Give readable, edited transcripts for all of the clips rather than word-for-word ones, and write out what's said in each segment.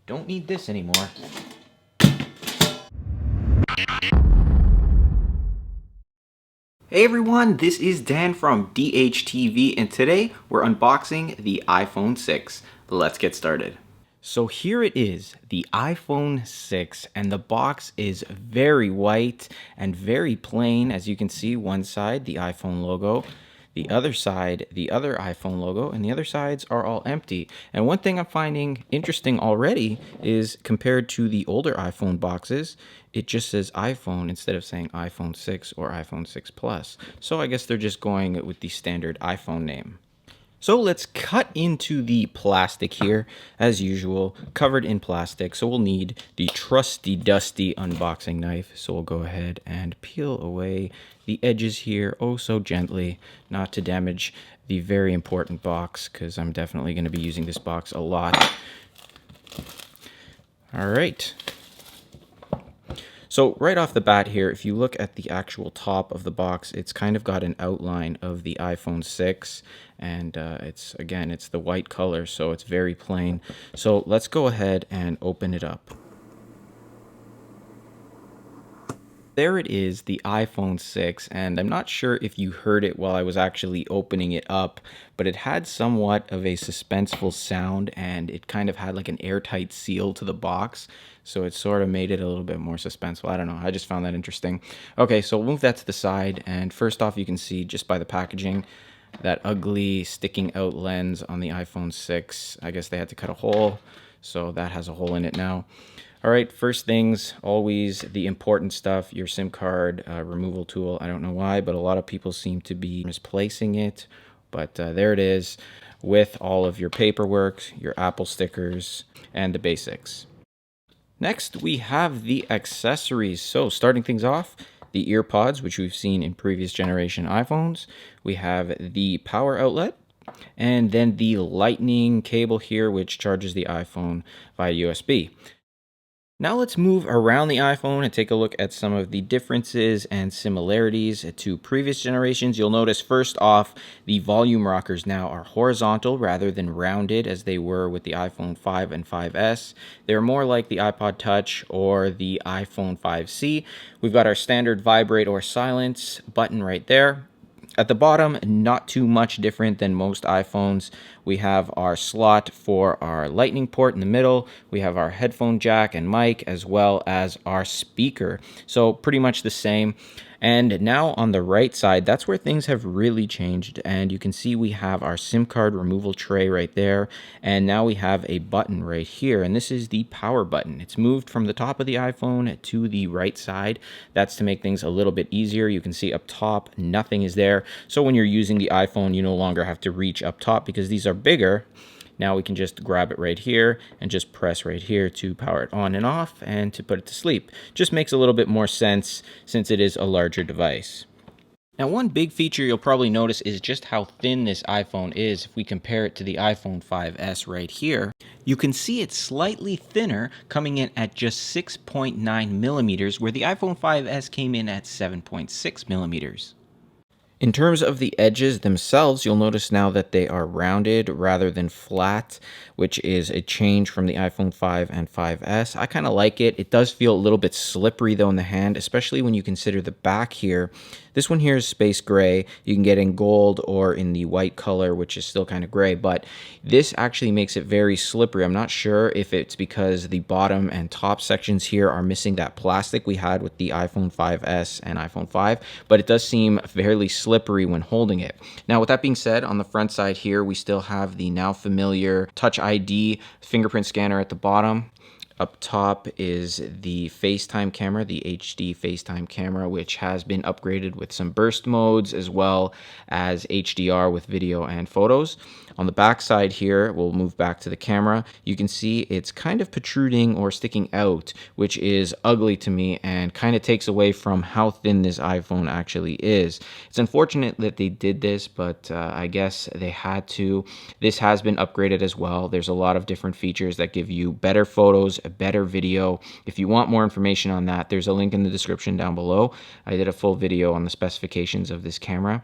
Don't need this anymore. Hey everyone, this is Dan from DHTV, and today we're unboxing the iPhone 6. Let's get started. So here it is, the iPhone 6, and the box is very white and very plain. As you can see, one side, the iPhone logo, the other side, the other iPhone logo, and the other sides are all empty. And one thing I'm finding interesting already is compared to the older iPhone boxes, it just says iPhone instead of saying iPhone 6 or iPhone 6 Plus. So I guess they're just going with the standard iPhone name. So let's cut into the plastic here, as usual, covered in plastic. So we'll need the trusty, dusty unboxing knife. So we'll go ahead and peel away the edges here, oh so gently, not to damage the very important box, because I'm definitely going to be using this box a lot. All right. So right off the bat here, if you look at the actual top of the box, it's kind of got an outline of the iPhone 6, and it's the white color, so it's very plain. So let's go ahead and open it up. There it is, the iPhone 6, and I'm not sure if you heard it while I was actually opening it up, but it had somewhat of a suspenseful sound, and it kind of had like an airtight seal to the box, so it sort of made it a little bit more suspenseful. I don't know, I just found that interesting. Okay, so we'll move that to the side, and first off, you can see just by the packaging, that ugly sticking out lens on the iPhone 6. I guess they had to cut a hole, so that has a hole in it now. All right, first things, always the important stuff, your SIM card removal tool. I don't know why, but a lot of people seem to be misplacing it. But there it is with all of your paperwork, your Apple stickers, and the basics. Next, we have the accessories. So starting things off, the ear pods, which we've seen in previous generation iPhones. We have the power outlet, and then the lightning cable here, which charges the iPhone via USB. Now let's move around the iPhone and take a look at some of the differences and similarities to previous generations. You'll notice first off, the volume rockers now are horizontal rather than rounded as they were with the iPhone 5 and 5S. They're more like the iPod Touch or the iPhone 5C. We've got our standard vibrate or silence button right there. At the bottom, not too much different than most iPhones. We have our slot for our lightning port in the middle. We have our headphone jack and mic, as well as our speaker. So pretty much the same. And now on the right side, that's where things have really changed. And you can see we have our SIM card removal tray right there. And now we have a button right here. And this is the power button. It's moved from the top of the iPhone to the right side. That's to make things a little bit easier. You can see up top, nothing is there. So when you're using the iPhone, you no longer have to reach up top because these are bigger. Now we can just grab it right here and just press right here to power it on and off and to put it to sleep. Just makes a little bit more sense since it is a larger device. Now, one big feature you'll probably notice is just how thin this iPhone is. If we compare it to the iPhone 5S right here, you can see it's slightly thinner, coming in at just 6.9 millimeters, where the iPhone 5S came in at 7.6 millimeters. In terms of the edges themselves, you'll notice now that they are rounded rather than flat, which is a change from the iPhone 5 and 5S. I kind of like it. It does feel a little bit slippery though in the hand, especially when you consider the back here. This one here is space gray. You can get in gold or in the white color, which is still kind of gray, but this actually makes it very slippery. I'm not sure if it's because the bottom and top sections here are missing that plastic we had with the iPhone 5S and iPhone 5, but it does seem fairly slippery when holding it. Now, with that being said, on the front side here, we still have the now familiar Touch ID fingerprint scanner at the bottom. Up top is the FaceTime camera, the HD FaceTime camera, which has been upgraded with some burst modes as well as HDR with video and photos. On the back side here, we'll move back to the camera. You can see it's kind of protruding or sticking out, which is ugly to me and kind of takes away from how thin this iPhone actually is. It's unfortunate that they did this, but I guess they had to. This has been upgraded as well. There's a lot of different features that give you better photos, a better video. If you want more information on that, there's a link in the description down below. I did a full video on the specifications of this camera.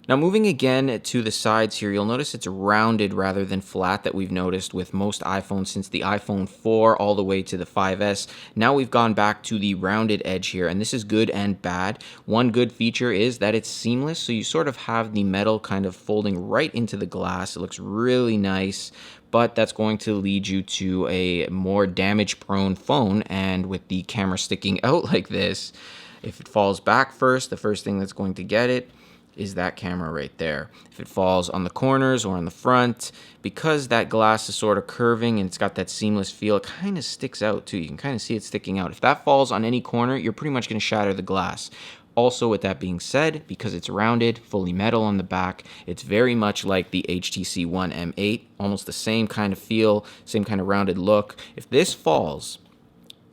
Now moving again to the sides here, you'll notice it's rounded rather than flat that we've noticed with most iPhones since the iPhone 4 all the way to the 5S. Now we've gone back to the rounded edge here, and this is good and bad. One good feature is that it's seamless, so you sort of have the metal kind of folding right into the glass. It looks really nice, but that's going to lead you to a more damage-prone phone, and with the camera sticking out like this, if it falls back first, the first thing that's going to get it is that camera right there. If it falls on the corners or on the front, because that glass is sort of curving and it's got that seamless feel, it kind of sticks out too. You can kind of see it sticking out. If that falls on any corner, you're pretty much going to shatter the glass. Also, with that being said, because it's rounded, fully metal on the back, it's very much like the HTC One M8, almost the same kind of feel, same kind of rounded look. If this falls,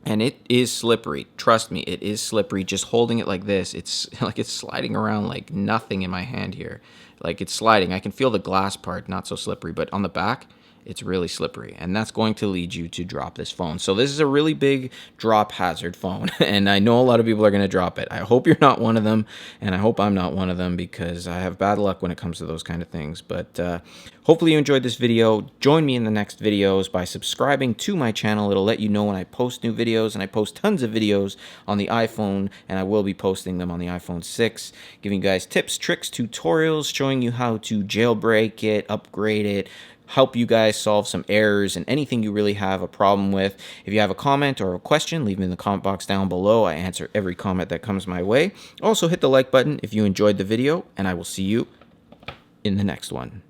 and it is slippery. Trust me, it is slippery. Just holding it like this, it's like it's sliding around like nothing in my hand here. Like it's sliding. I can feel the glass part, not so slippery, but on the back, it's really slippery. And that's going to lead you to drop this phone. So this is a really big drop hazard phone. And I know a lot of people are going to drop it. I hope you're not one of them. And I hope I'm not one of them because I have bad luck when it comes to those kind of things. But hopefully you enjoyed this video. Join me in the next videos by subscribing to my channel. It'll let you know when I post new videos, and I post tons of videos on the iPhone, and I will be posting them on the iPhone 6, giving you guys tips, tricks, tutorials, showing you how to jailbreak it, upgrade it, help you guys solve some errors and anything you really have a problem with. If you have a comment or a question, leave them in the comment box down below. I answer every comment that comes my way. Also hit the like button if you enjoyed the video, and I will see you in the next one.